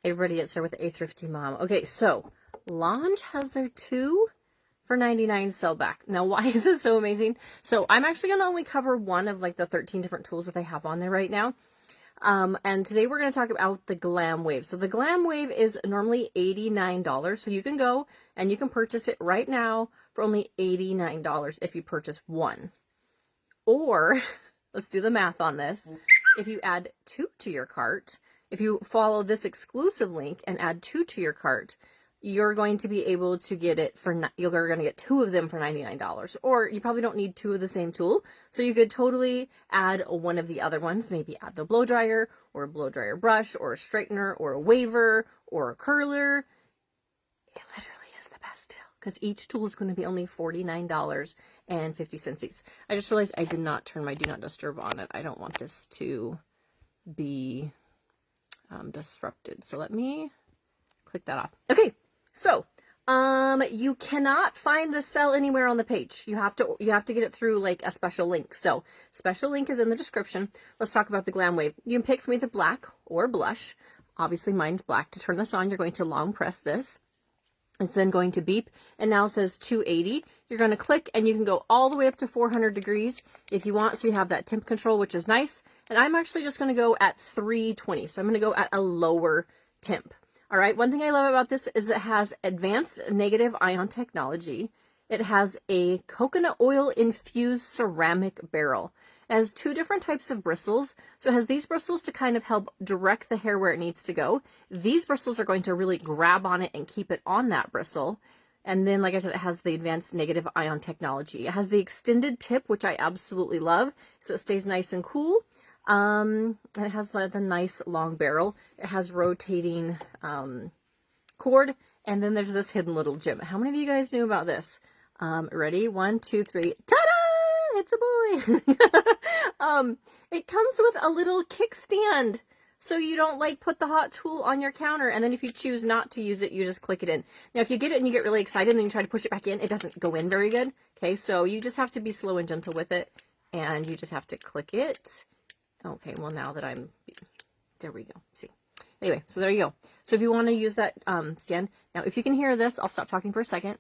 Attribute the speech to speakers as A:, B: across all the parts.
A: Everybody gets there with a thrifty mom. Okay, so Launch has their 2 for $99 sell back. Now, why is this so amazing? So I'm actually going to only cover one of like the 13 different tools that they have on there right now. And today we're going to talk about the Glamwave. So the Glamwave is normally $89. So you can go and you can purchase it right now for only $89 if you purchase one. Or, let's do the math on this. If you add 2 to your cart, if you follow this exclusive link and add 2 to your cart, you're going to be able to get it for, you're going to get 2 of them for $99. Or you probably don't need 2 of the same tool. So you could totally add one of the other ones. Maybe add the blow dryer or a blow dryer brush or a straightener or a waver or a curler. It literally is the best deal because each tool is going to be only $49.50 each. I just realized I did not turn my do not disturb on it. I don't want this to be disrupted. So let me click that off. Okay. So, you cannot find the cell anywhere on the page. You have to get it through like a special link. So, special link is in the description. Let's talk about the Glamwave. You can pick from either black or blush. Obviously, mine's black. To turn this on, you're going to long press this. It's then going to beep, and now it says 280. You're going to click, and you can go all the way up to 400 degrees if you want. So you have that temp control, which is nice. And I'm actually just going to go at 320. So I'm going to go at a lower temp. All right, one thing I love about this is it has advanced negative ion technology. It has a coconut oil infused ceramic barrel. It has 2 different types of bristles. So it has these bristles to kind of help direct the hair where it needs to go. These bristles are going to really grab on it and keep it on that bristle. And then, like I said, it has the advanced negative ion technology. It has the extended tip, which I absolutely love. So it stays nice and cool. It has the nice long barrel. It has rotating cord, and then there's this hidden little gem. How many of you guys knew about this? Ready? 1, 2, 3. Ta-da! It's a boy. It comes with a little kickstand, so you don't like put the hot tool on your counter, and then if you choose not to use it, you just click it in. Now, if you get it and you get really excited and then you try to push it back in, it doesn't go in very good. Okay, so you just have to be slow and gentle with it, and you just have to click it. Okay, well, now that there we go. See. Anyway, so there you go. So if you want to use that stand, now if you can hear this, I'll stop talking for a second.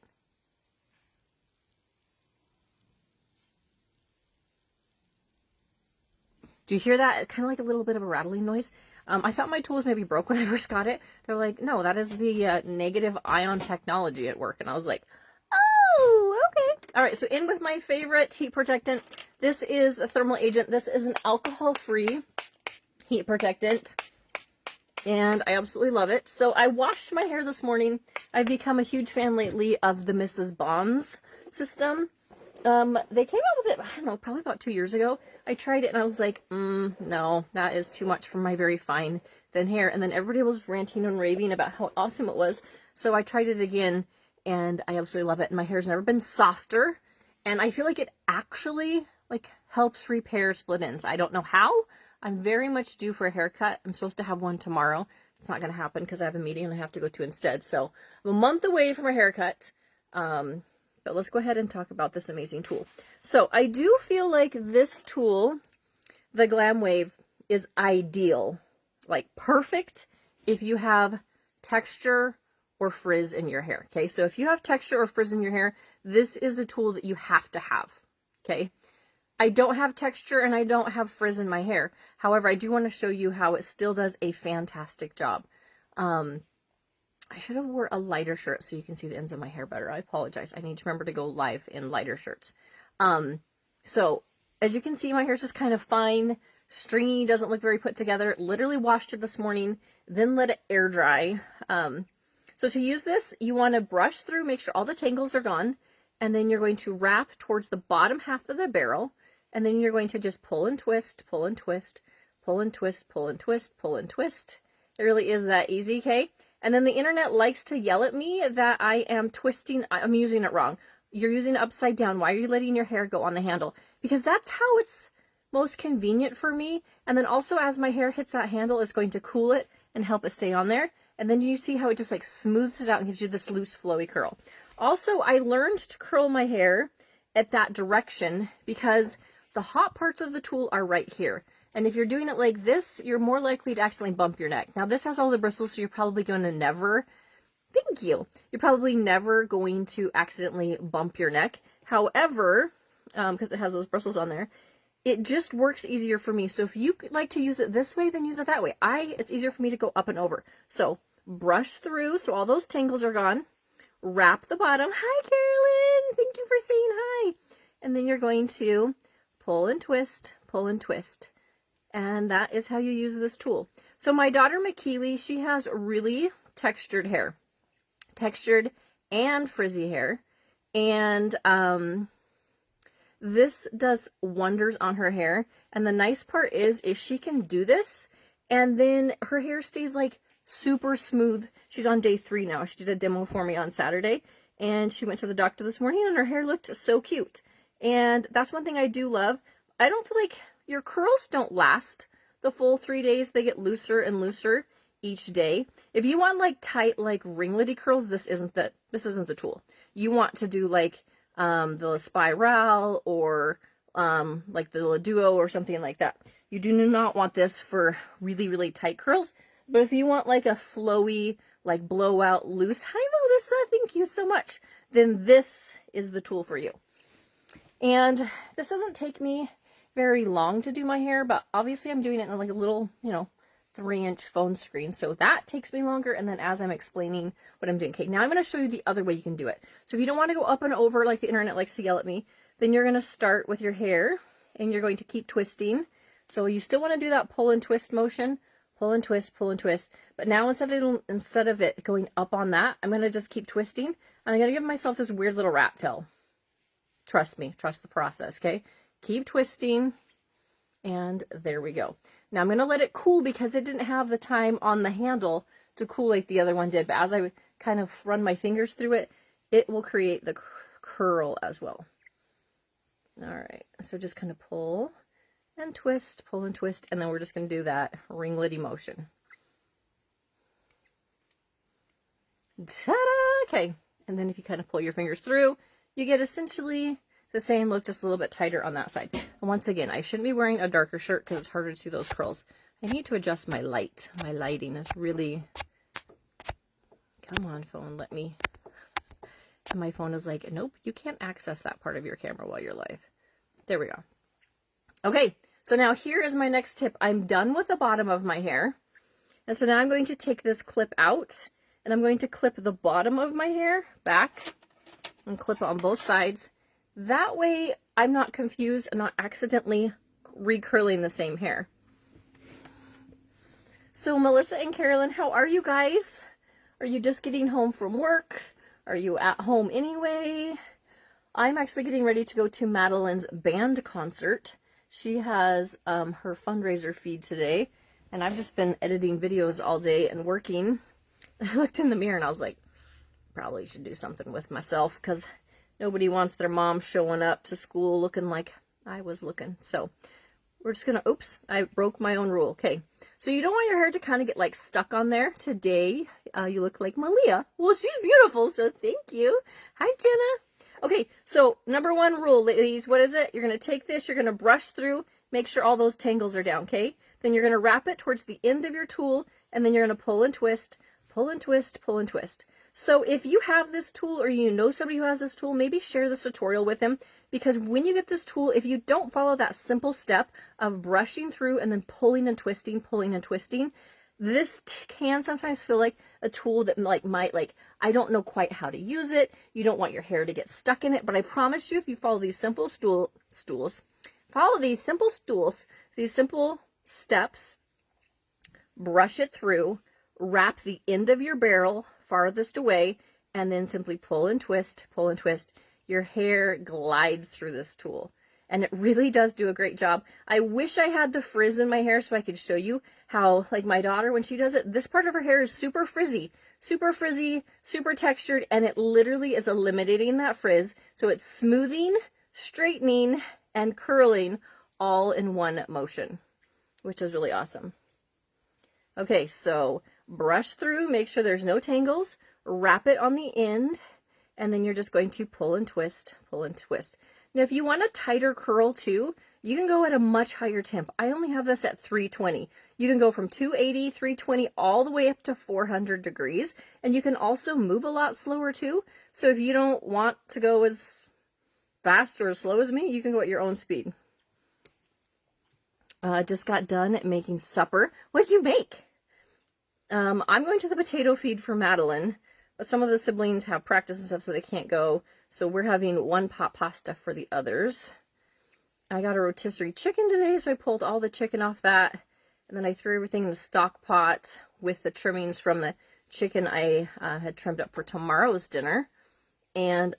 A: Do you hear that? Kind of like a little bit of a rattling noise. I thought my tools maybe broke when I first got it. They're like, no, that is the negative ion technology at work. And I was like, oh, okay. All right, so in with my favorite heat protectant. This is a thermal agent. This is an alcohol-free heat protectant, and I absolutely love it. So I washed my hair this morning. I've become a huge fan lately of the Mrs. Bond's system. They came out with it, I don't know, probably about 2 years ago. I tried it, and I was like, no, that is too much for my very fine, thin hair. And then everybody was ranting and raving about how awesome it was. So I tried it again, and I absolutely love it. And my hair's never been softer. And I feel like it actually like helps repair split ends. I don't know how. I'm very much due for a haircut. I'm supposed to have one tomorrow. It's not going to happen because I have a meeting I have to go to instead. So I'm a month away from a haircut. But let's go ahead and talk about this amazing tool. So I do feel like this tool, the Glamwave, is ideal. Like perfect if you have texture or frizz in your hair. Okay, so if you have texture or frizz in your hair, this is a tool that you have to have. Okay, I don't have texture and I don't have frizz in my hair. However, I do want to show you how it still does a fantastic job. I should have wore a lighter shirt so you can see the ends of my hair better. I apologize. I need to remember to go live in lighter shirts. So as you can see, my hair's just kind of fine, stringy, doesn't look very put together. Literally washed it this morning, then let it air dry. So to use this, you want to brush through, make sure all the tangles are gone, and then you're going to wrap towards the bottom half of the barrel, and then you're going to just pull and twist, pull and twist, pull and twist, pull and twist, pull and twist. It really is that easy, okay? And then the internet likes to yell at me that I am twisting, I'm using it wrong. You're using it upside down. Why are you letting your hair go on the handle? Because that's how it's most convenient for me. And then also as my hair hits that handle, it's going to cool it and help it stay on there. And then you see how it just like smooths it out and gives you this loose flowy curl. Also, I learned to curl my hair at that direction because the hot parts of the tool are right here. And if you're doing it like this, you're more likely to accidentally bump your neck. Now this has all the bristles, so you're probably going to never, thank you, you're probably never going to accidentally bump your neck. However, because it has those bristles on there, it just works easier for me. So if you like to use it this way, then use it that way. It's easier for me to go up and over. So brush through so all those tangles are gone. Wrap the bottom. Hi, Carolyn. Thank you for saying hi. And then you're going to pull and twist, pull and twist. And that is how you use this tool. So my daughter McKeely, she has really textured hair. Textured and frizzy hair. And this does wonders on her hair. And the nice part is she can do this and then her hair stays like super smooth. She's on day 3 now. She did a demo for me on Saturday and she went to the doctor this morning and her hair looked so cute. And that's one thing I do love. I don't feel like your curls don't last the full 3 days. They get looser and looser each day. If you want like tight, like ringlety curls, this isn't the tool. You want to do like the spiral or like the duo or something like that. You do not want this for really, really tight curls. But if you want like a flowy, like blowout loose, hi Melissa, thank you so much, then this is the tool for you. And this doesn't take me very long to do my hair, but obviously I'm doing it in like a little, 3-inch phone screen. So that takes me longer. And then as I'm explaining what I'm doing, okay, now I'm going to show you the other way you can do it. So if you don't want to go up and over like the internet likes to yell at me, then you're going to start with your hair and you're going to keep twisting. So you still want to do that pull and twist motion, pull and twist, pull and twist. But now instead of it going up on that, I'm going to just keep twisting and I'm going to give myself this weird little rat tail. Trust me, trust the process, okay? Keep twisting, and there we go. Now I'm going to let it cool because it didn't have the time on the handle to cool like the other one did. But as I kind of run my fingers through it, it will create the curl as well. All right, so just kind of pull and twist, and then we're just going to do that ringlety motion. Ta-da! Okay, and then if you kind of pull your fingers through, you get essentially the same look, just a little bit tighter on that side. And once again, I shouldn't be wearing a darker shirt because it's harder to see those curls. I need to adjust my light. My lighting is really... Come on, phone, let me... And my phone is like, nope, you can't access that part of your camera while you're live. There we go. Okay, so now here is my next tip. I'm done with the bottom of my hair. And so now I'm going to take this clip out and I'm going to clip the bottom of my hair back and clip it on both sides. That way I'm not confused and not accidentally recurling the same hair. So Melissa and Carolyn, how are you guys? Are you just getting home from work? Are you at home anyway? I'm actually getting ready to go to Madeline's band concert. She has her fundraiser feed today, and I've just been editing videos all day and working. I looked in the mirror and I was like, probably should do something with myself because nobody wants their mom showing up to school looking like I was looking. So we're just gonna, oops, I broke my own rule. Okay, so you don't want your hair to kind of get like stuck on there. Today, you look like Malia. Well, she's beautiful, so thank you. Hi, Jenna. Okay, so number 1 rule, ladies, what is it? You're gonna take this, you're gonna brush through, make sure all those tangles are down, okay? Then you're gonna wrap it towards the end of your tool, and then you're gonna pull and twist, pull and twist, pull and twist. So if you have this tool or you know somebody who has this tool, maybe share this tutorial with them, because when you get this tool, if you don't follow that simple step of brushing through and then pulling and twisting, this can sometimes feel like a tool that I don't know quite how to use it. You don't want your hair to get stuck in it, but I promise you, if you follow these simple these simple steps, brush it through, wrap the end of your barrel farthest away, and then simply pull and twist, your hair glides through this tool. And it really does do a great job. I wish I had the frizz in my hair so I could show you how, like my daughter, when she does it, this part of her hair is super frizzy, super textured, and it literally is eliminating that frizz. So it's smoothing, straightening, and curling all in one motion, which is really awesome. Okay, so brush through, make sure there's no tangles, wrap it on the end, and then you're just going to pull and twist, pull and twist. Now, if you want a tighter curl too, You can go at a much higher temp. I only have this at 320. You can go from 280, 320, all the way up to 400 degrees. And you can also move a lot slower too. So if you don't want to go as fast or as slow as me, you can go at your own speed. Just got done making supper. What'd you make? I'm going to the potato feed for Madeline, but some of the siblings have practice and stuff, so they can't go. So we're having one pot pasta for the others. I got a rotisserie chicken today, so I pulled all the chicken off that. And then I threw everything in the stock pot with the trimmings from the chicken I had trimmed up for tomorrow's dinner. And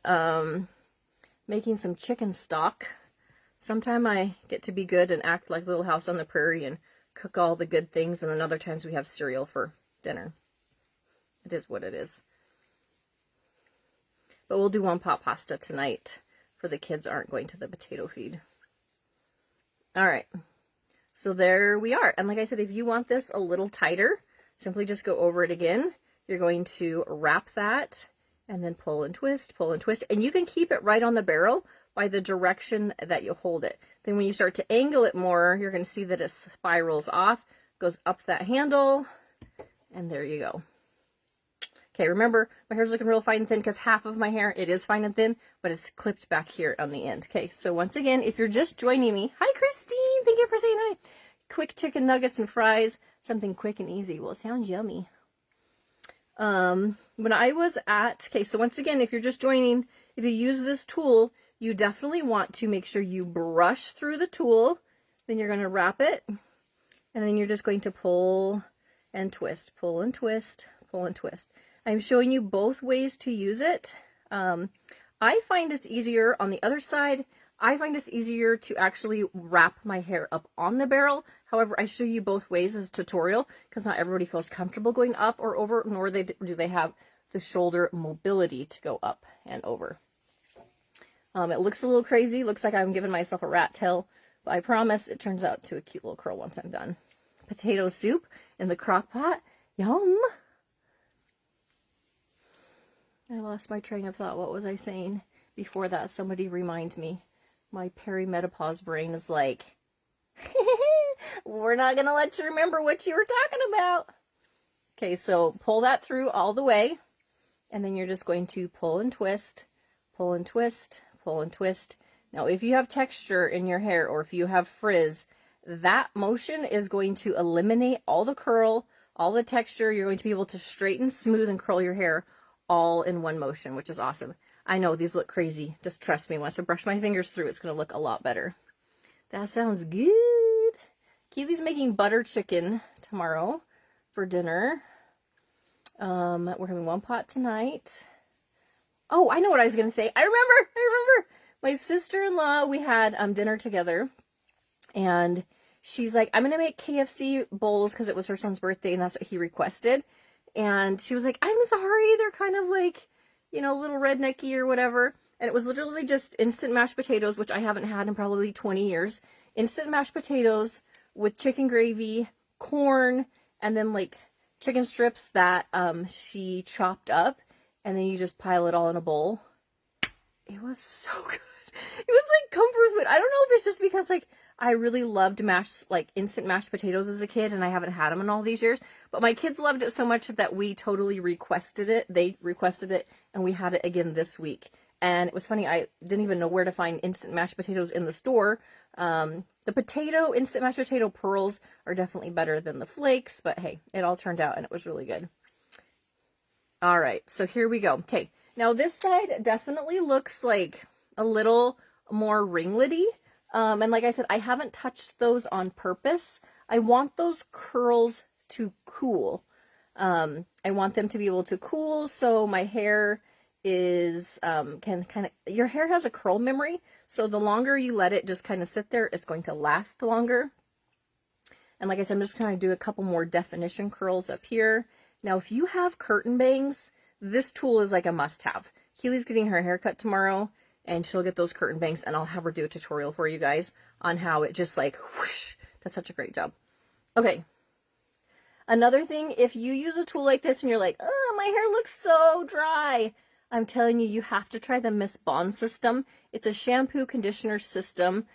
A: making some chicken stock. Sometime I get to be good and act like Little House on the Prairie and cook all the good things, and then other times we have cereal for dinner. It is what it is. But we'll do one pot pasta tonight for the kids aren't going to the potato feed. All right. So there we are. And like I said, if you want this a little tighter, simply just go over it again. You're going to wrap that and then pull and twist, and you can keep it right on the barrel by the direction that you hold it. Then when you start to angle it more, you're going to see that it spirals off, goes up that handle, and there you go. Okay, remember, my hair's looking real fine and thin because half of my hair, it is fine and thin, but it's clipped back here on the end. Okay, so once again, if you're just joining me, hi Christine, thank you for saying hi. Quick chicken nuggets and fries, something quick and easy. Well, it sounds yummy. When I was at, okay, so once again, if you're just joining, if you use this tool, you definitely want to make sure you brush through the tool. Then you're going to wrap it, and then you're just going to pull and twist, pull and twist, pull and twist. I'm showing you both ways to use it. I find it's easier on the other side. I find it's easier to actually wrap my hair up on the barrel. However, I show you both ways as a tutorial because not everybody feels comfortable going up or over, nor do they have the shoulder mobility to go up and over. It looks a little crazy. Looks like I'm giving myself a rat tail, but I promise it turns out to a cute little curl once I'm done. Potato soup in the crock pot. Yum! I lost my train of thought. What was I saying before that? Somebody remind me. My perimenopause brain is like, we're not going to let you remember what you were talking about. Okay, so pull that through all the way, and then you're just going to pull and twist, pull and twist, pull and twist. Now, if you have texture in your hair or if you have frizz, that motion is going to eliminate all the curl, all the texture. You're going to be able to straighten, smooth, and curl your hair all in one motion, which is awesome. I know these look crazy. Just trust me. Once I brush my fingers through, it's going to look a lot better. That sounds good. Keely's making butter chicken tomorrow for dinner. We're having one pot tonight. Oh, I know what I was going to say. I remember. My sister-in-law, we had dinner together, and she's like, I'm going to make KFC bowls because it was her son's birthday, and that's what he requested. And she was like, I'm sorry, they're kind of like, you know, a little rednecky or whatever. And it was literally just instant mashed potatoes, which I haven't had in probably 20 years. Instant mashed potatoes with chicken gravy, corn, and then like chicken strips that she chopped up. And then you just pile it all in a bowl. It was so good. It was like comfort food. I don't know if it's just because like I really loved instant mashed potatoes as a kid, and I haven't had them in all these years. But my kids loved it so much that we totally requested it. They requested it, and we had it again this week. And it was funny, I didn't even know where to find instant mashed potatoes in the store. The instant mashed potato pearls are definitely better than the flakes, but hey, it all turned out, and it was really good. All right, so here we go. Okay, now this side definitely looks like a little more ringlety. And like I said, I haven't touched those on purpose. I want those curls to cool. I want them to be able to cool so my hair is, your hair has a curl memory. So the longer you let it just kind of sit there, it's going to last longer. And like I said, I'm just going to do a couple more definition curls up here. Now, if you have curtain bangs, this tool is like a must-have. Keely's getting her haircut tomorrow, and she'll get those curtain bangs, and I'll have her do a tutorial for you guys on how it just like whoosh, does such a great job. Okay. Another thing, if you use a tool like this and you're like, oh, my hair looks so dry, I'm telling you, you have to try the Miss Bond system. It's a shampoo conditioner system.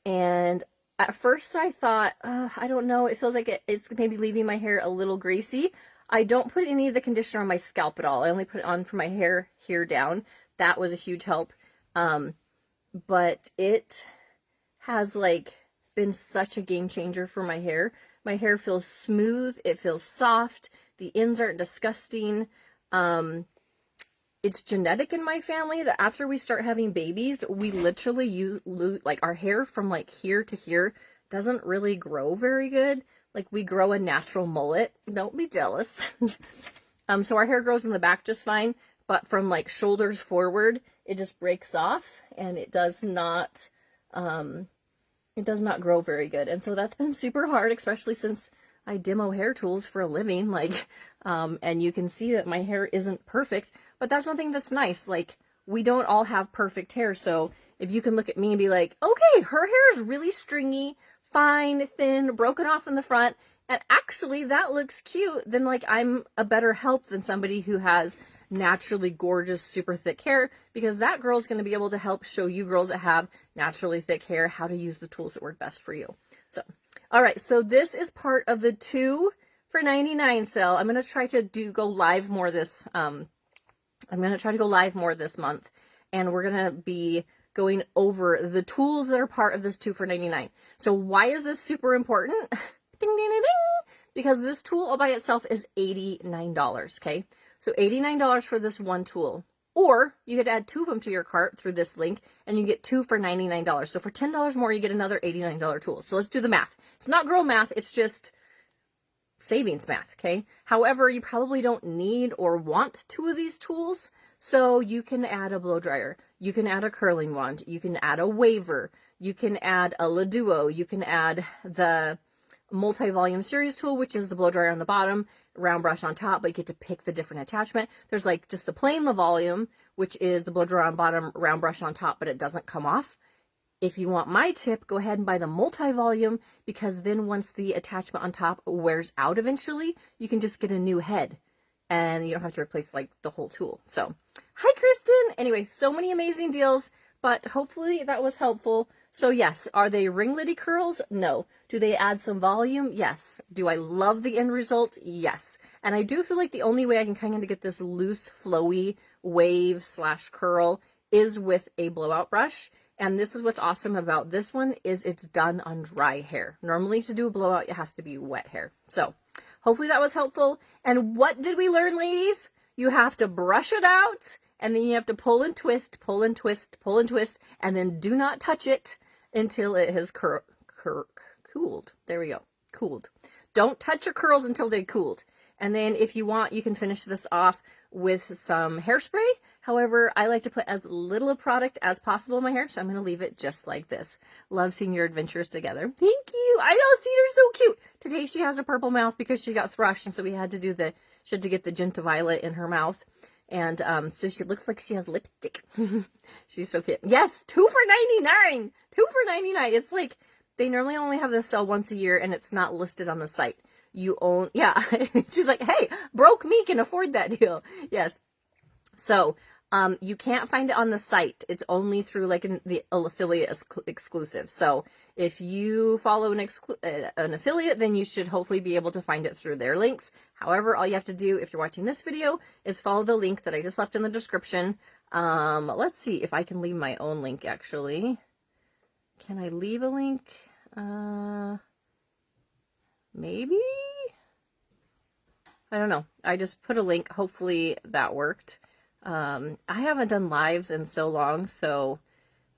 A: And at first I thought, I don't know, it feels like it's maybe leaving my hair a little greasy. I don't put any of the conditioner on my scalp at all. I only put it on for my hair here down. That was a huge help. But it has like been such a game changer for my hair. My hair feels smooth. It feels soft. The ends aren't disgusting. It's genetic in my family that after we start having babies, we literally use like our hair from like here to here doesn't really grow very good. Like we grow a natural mullet. Don't be jealous. So our hair grows in the back just fine, but from like shoulders forward, it just breaks off and it does not grow very good. And so that's been super hard, especially since I demo hair tools for a living, like, and you can see that my hair isn't perfect, but that's one thing that's nice. Like, we don't all have perfect hair. So if you can look at me and be like, okay, her hair is really stringy, fine, thin, broken off in the front, and actually that looks cute, then like I'm a better help than somebody who has naturally gorgeous, super thick hair, because that girl's going to be able to help show you girls that have naturally thick hair how to use the tools that work best for you. So, all right, so this is part of the 2 for $99 sale. I'm going to try to go live more this month, and we're going to be going over the tools that are part of this 2 for $99. So why is this super important? Ding, ding, ding, ding. Because this tool all by itself is $89, okay? So $89 for this one tool. Or you could add 2 of them to your cart through this link and you get 2 for $99. So for $10 more, you get another $89 tool. So let's do the math. It's not girl math, it's just savings math, okay? However, you probably don't need or want 2 of these tools. So you can add a blow dryer, you can add a curling wand, you can add a waver, you can add a La Duo, you can add the multi-volume series tool, which is the blow dryer on the bottom, round brush on top, but you get to pick the different attachment. There's like just the plain La Volume, which is the blow dryer on bottom, round brush on top, but it doesn't come off. If you want my tip, go ahead and buy the multi-volume, because then once the attachment on top wears out eventually, you can just get a new head and you don't have to replace like the whole tool. So, hi Kristen! Anyway, so many amazing deals, but hopefully that was helpful. So yes, are they ringlety curls? No. Do they add some volume? Yes. Do I love the end result? Yes. And I do feel like the only way I can kind of get this loose, flowy wave / curl is with a blowout brush. And this is what's awesome about this one is it's done on dry hair. Normally to do a blowout, it has to be wet hair. So hopefully that was helpful. And what did we learn, ladies? You have to brush it out and then you have to pull and twist, pull and twist, pull and twist, and then do not touch it until it has cooled. There we go. Cooled. Don't touch your curls until they cooled. And then if you want, you can finish this off with some hairspray. However, I like to put as little of product as possible in my hair, so I'm going to leave it just like this. Love seeing your adventures together. Thank you. I know, Cedar's so cute. Today she has a purple mouth because she got thrushed, and so we had to do she had to get the Genta Violet in her mouth. And so she looks like she has lipstick. She's so cute. Yes, 2 for $99. 2 for $99. It's like they normally only have this sale once a year, and it's not listed on the site. You own, yeah. She's like, hey, broke me can afford that deal. Yes. So you can't find it on the site. It's only through like the affiliate exclusive. So if you follow an affiliate, then you should hopefully be able to find it through their links. However, all you have to do if you're watching this video is follow the link that I just left in the description. Let's see if I can leave my own link actually. Can I leave a link? Maybe? I don't know. I just put a link. Hopefully that worked. I haven't done lives in so long, so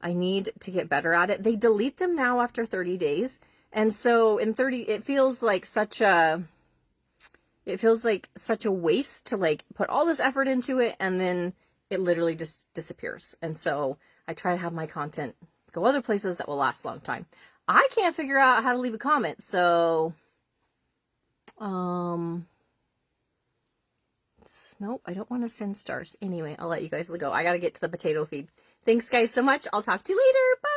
A: I need to get better at it. They delete them now after 30 days. And so in 30, it feels like such a waste to like put all this effort into it and then it literally just disappears. And so I try to have my content go other places that will last a long time. I can't figure out how to leave a comment, so nope, I don't want to send stars. Anyway, I'll let you guys go. I gotta get to the potato feed. Thanks guys so much. I'll talk to you later. Bye.